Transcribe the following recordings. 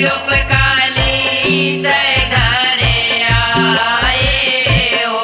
रूप काली तय धरे आए हो।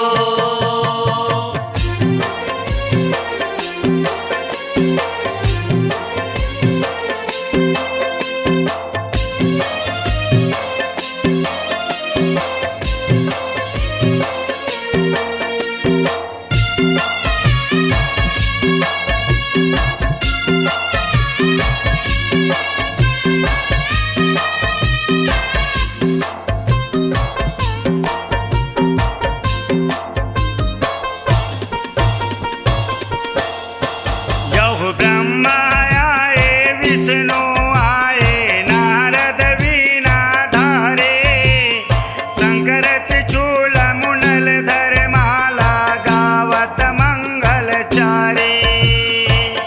ब्रह्मा आए विष्णु आए नारद वीणा धारे शंकर त्रिशूल मुंडल धर माला गावत मंगल चारे।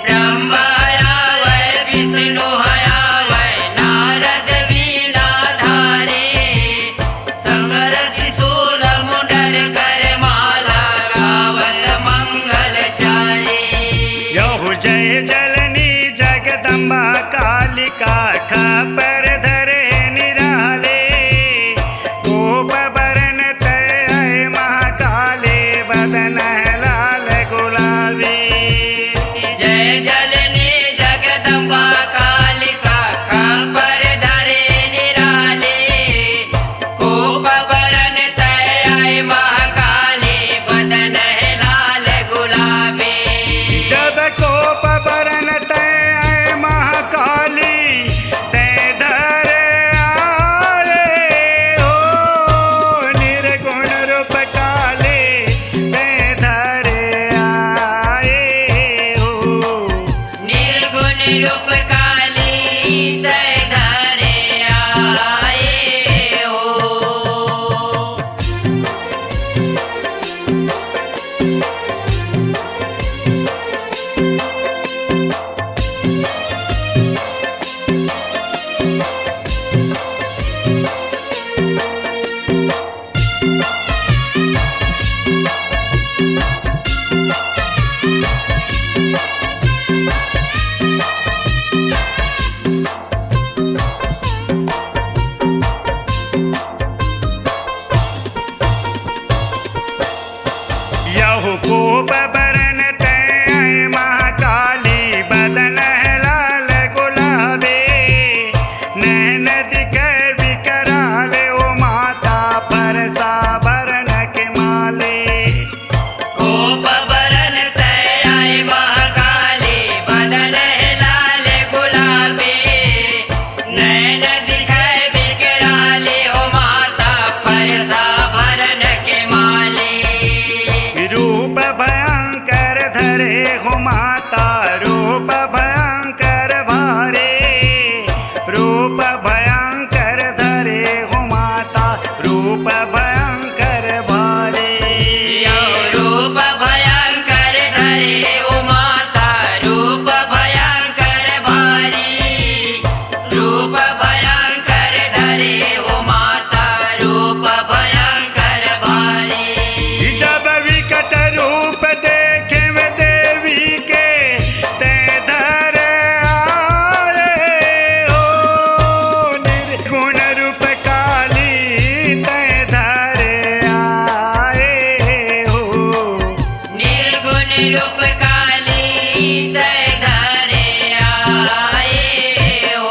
ब्रह्मा आवे विष्णु आवे नारद वीणा धारे शंकर त्रिशूल मुंडल कर माला गावत मंगल चारे। जय जलनी जगदम्बा कालिका खपर धरे निराले गोप बरन तय महाकाले बदन लाल गुलाबी। जय जलनी जगदम्बा कालिका खपर धरे निराले कोप बरन तय महाकाले बदन लाल गुलाबी। जब कोप बरन तय महाकाली तय धरे आए हो निर्गुण रूप काले तय धरे आए हो। निर्गुण रूप काली तय धरे आए हो। यहु कोप बरन तय महाकाली बदन लाल गुलाबे नैन दिखे विकराल ओ माता परसा बरन के माले। कोप बरन तय महाकाली बदन लाल गुलाबी नैन दिखाए बिकराले ओ माता परसा भरन के माली। रूप भयंकर धरे हो माता रूप भयंकर भारे रूप भयंकर धरे हो माता रूप भयंकर भारे। रूप भयंकर धरे ओ माता रूप भयंकर भारी रूप भयंकर धरे ओ माता रूप भयंकर भारी। जब विकट रूप देखे वे देवी के तय धरे आए हो निर्गुण रूप काली तय धरे आए हो। निर्गुण रूप काली तय धरे आए हो।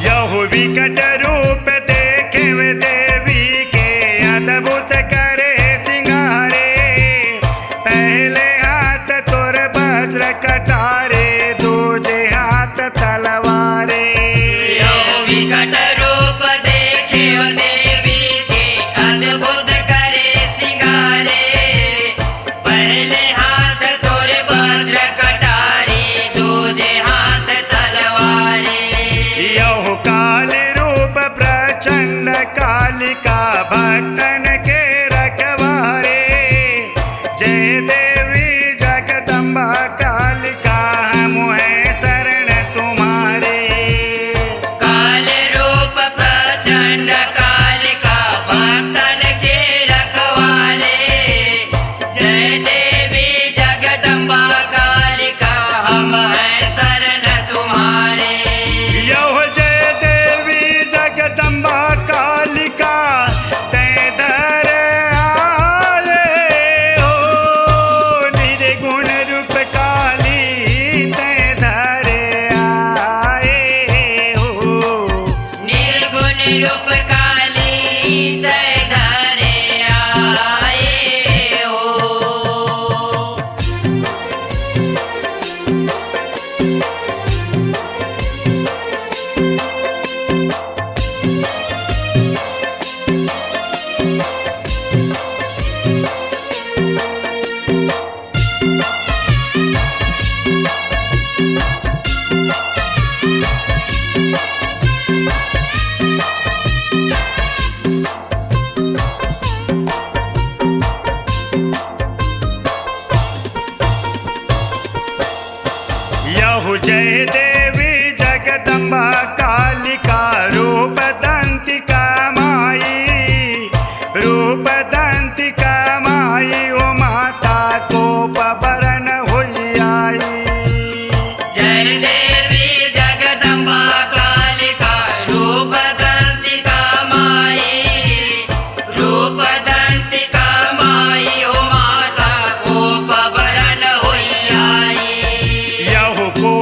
यहु विकट रूप देखे वे देवी के अद्भुत करे सिंगारे पहले हाथ तोर वज्र कटारे दूजे हाथ तलवारे। विकट रूप देखे ओ देवी के अद्भुत करे सिंगारे पहले हाथ तोरे वज्र कटारी दूजे हाथ जय देवी जगदम्बा कालिका रूप दंतिका माई, रूप दंतिका माई ओ माता को पबरन हुई आई। जय देवी जगदम्बा कालिका रूप दंतिका माई, रूप दंतिका माई ओ माता को पबरन हुई आई। यहु को